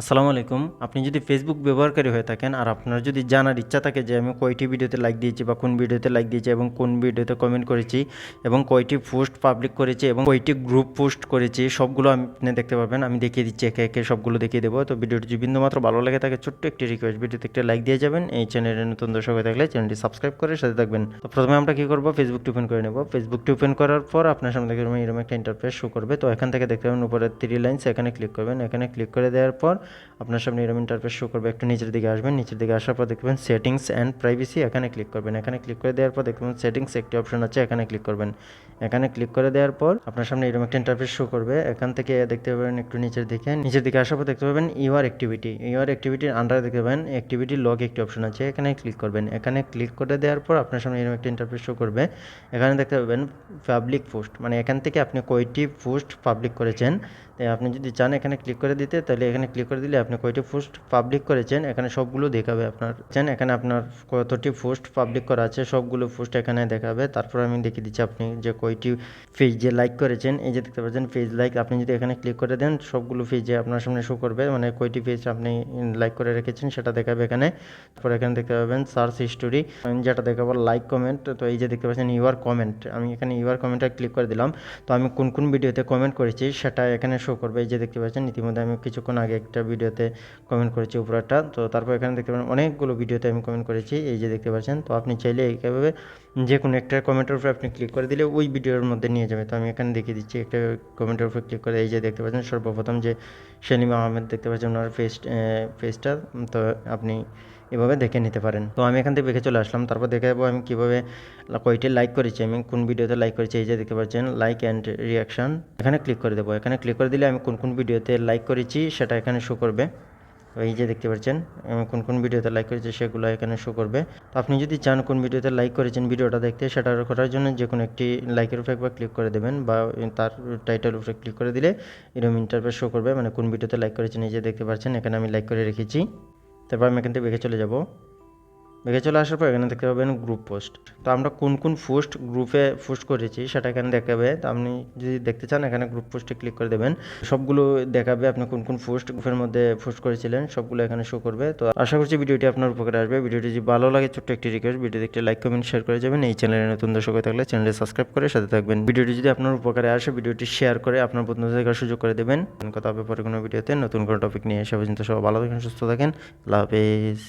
আসসালামু আলাইকুম। আপনি যদি ফেসবুক ব্যবহারকারী হয়ে থাকেন আর আপনার যদি জানার ইচ্ছা থাকে যে আমি কয়টি ভিডিওতে লাইক দিয়েছি বা কোন ভিডিওতে লাইক দিয়েছি এবং কোন ভিডিওতে কমেন্ট করেছি এবং কয়টি পোস্ট পাবলিক করেছি এবং কয়টি গ্রুপ পোস্ট করেছি, সবগুলো আপনি দেখতে পারবেন। আমি দেখিয়ে দিচ্ছি, একে একে সবগুলো দেখিয়ে দেবো। তো ভিডিওটি যদি বিন্দুমাত্র ভালো লাগে থাকে ছোট্ট একটি রিকোয়েস্ট, ভিডিওতে একটা লাইক দিয়ে যাবেন। এই চ্যানেলে নতুন দর্শক হয়ে থাকলে চ্যানেলটি সাবস্ক্রাইব করে সাথে থাকবেন। তো প্রথমে আমরা কী করবো, ফেসবুকটি ওপেন করে নেব। ফেসবুকটি ওপেন করার পর আপনার সামনে দেখবেন এরকম একটা ইন্টারফেস শো করবে। তো এখান থেকে দেখতে পাবেন উপরে 3 লাইনস, এখানে ক্লিক করবেন। এখানে ক্লিক করে দেওয়ার পর আপনার সামনে এরকম ইন্টারফেস শো করবে। একটু নিচের দিকে আসবেন, নিচের দিকে আসার পর দেখবেন সেটিংস অ্যান্ড প্রাইভেসি, এখানে ক্লিক করবেন। এখানে ক্লিক করে দেওয়ার পর দেখবেন সেটিংস একটি অপশন আছে, এখানে ক্লিক করবেন। এখানে ক্লিক করে দেওয়ার পর আপনার সামনে এরকম একটা ইন্টারফেস শো করবে। এখান থেকে দেখতে পাবেন একটু নিচের দিকে আসার পর দেখতে পাবেন ইউর অ্যাক্টিভিটির আন্ডারে দেখতে পাবেন অ্যাক্টিভিটি লগ একটি অপশন আছে, এখানে ক্লিক করবেন। এখানে ক্লিক করে দেওয়ার পর আপনার সামনে এরকম একটা ইন্টারফেস শো করবে। এখানে দেখতে পাবেন পাবলিক পোস্ট, মানে এখান থেকে আপনি কয়টি পোস্ট পাবলিক করেছেন। আপনি যদি চান এখানে ক্লিক করে দিতে, তাহলে এখানে ক্লিক করে দিলে আপনি কয়টি পোস্ট পাবলিক করেছেন এখানে সবগুলো দেখাবে। আপনার এখানে আপনার কতটি পোস্ট পাবলিক করা আছে সবগুলো পোস্ট এখানে দেখাবে। তারপর আমি দেখিয়ে দিচ্ছি আপনি যে কয়টি পেজে লাইক করেছেন। এই যে দেখতে পাচ্ছেন পেজ লাইক, আপনি যদি এখানে ক্লিক করে দেন সবগুলো পেজে আপনার সামনে শো করবে, মানে কয়টি পেজ আপনি লাইক করে রেখেছেন সেটা দেখাবে এখানে। তারপর এখানে দেখতে পাবেন সার্চ হিস্টোরি, যেটা দেখাবো লাইক কমেন্ট। তো এই যে দেখতে পাচ্ছেন ইউর কমেন্ট, আমি এখানে ইউর কমেন্টে ক্লিক করে দিলাম। তো আমি কোন কোন ভিডিওতে কমেন্ট করেছি সেটা এখানে শো করবে। এই যে দেখতে পাচ্ছেন ইতিমধ্যে আমি কিছুক্ষণ আগে একটা ভিডিওতে কমেন্ট করেছি উপরেরটা। তো তারপর এখানে দেখতে পাবেন অনেকগুলো ভিডিওতে আমি কমেন্ট করেছি, এই যে দেখতে পাচ্ছেন। তো আপনি চাইলে এইভাবে যে কোনো একটা কমেন্টের উপরে আপনি ক্লিক করে দিলে ওই ভিডিওর মধ্যে নিয়ে যাবে। তো আমি এখানে দেখিয়ে দিচ্ছি একটা কমেন্টের উপরে ক্লিক করে। এই যে দেখতে পাচ্ছেন সর্বপ্রথম যে সেলিম আহমেদ দেখতে পাচ্ছেন ওনার পেজটা। তো আপনি এভাবে দেখে নিতে পারেন। তো আমি এখান থেকে দেখে চলে আসলাম। তারপর দেখে যাবো আমি কীভাবে কয়টি লাইক করেছি, আমি কোন ভিডিওতে লাইক করেছি। এই যে দেখতে পাচ্ছেন লাইক অ্যান্ড রিয়াকশান, এখানে ক্লিক করে দেবো। এখানে ক্লিক করে দিলে আমি কোন কোন ভিডিওতে লাইক করেছি সেটা এখানে শো করবে। এই যে দেখতে পাচ্ছেন কোন কোন ভিডিওতে লাইক করেছে সেগুলো এখানে শো করবে। তো আপনি যদি চান কোন ভিডিওতে লাইক করেছেন ভিডিওটা দেখতে, সেটা করার জন্য যে কোনো একটি লাইকের উপরে একবার ক্লিক করে দেবেন বা তার টাইটেল উপরে ক্লিক করে দিলে এরকম ইন্টারফেস শো করবে, মানে কোন ভিডিওতে লাইক করেছেন। এই যে দেখতে পাচ্ছেন এখানে আমি লাইক করে রেখেছি। তারপর আমি এখান থেকে বেঁকে চলে যাব। বেঁকে চলে আসার পর এখানে দেখতে পাবেন গ্রুপ পোস্ট। তো আমরা কোন কোন পোস্ট গ্রুপে পোস্ট করেছি সেটা এখানে দেখাবে। তো আপনি যদি দেখতে চান এখানে গ্রুপ পোস্টে ক্লিক করে দেবেন, সবগুলো দেখাবে। আপনি কোন কোন পোস্ট গ্রুপের মধ্যে পোস্ট করেছিলেন সবগুলো এখানে শো করবে। তো আশা করছি ভিডিওটি আপনার উপকারে আসবে। ভিডিওটি যদি ভালো লাগে ছোট্ট একটি রিকোয়েস্ট, ভিডিওতে একটি লাইক কমেন্ট শেয়ার করে যাবেন। এই চ্যানেলে নতুন দর্শক হয়ে থাকলে চ্যানেলটি সাবস্ক্রাইব করে সাথে থাকবেন। ভিডিওটি যদি আপনার উপকারে আসে ভিডিওটি শেয়ার করে আপনার বন্ধুদের দেখার সুযোগ করে দেবেন। কথা হবে পরে কোনো ভিডিওতে নতুন কোনো টপিক নিয়ে এসে। পর্যন্ত সবাই ভালো থাকেন, সুস্থ থাকেন। আল্লাহ হাফেজ।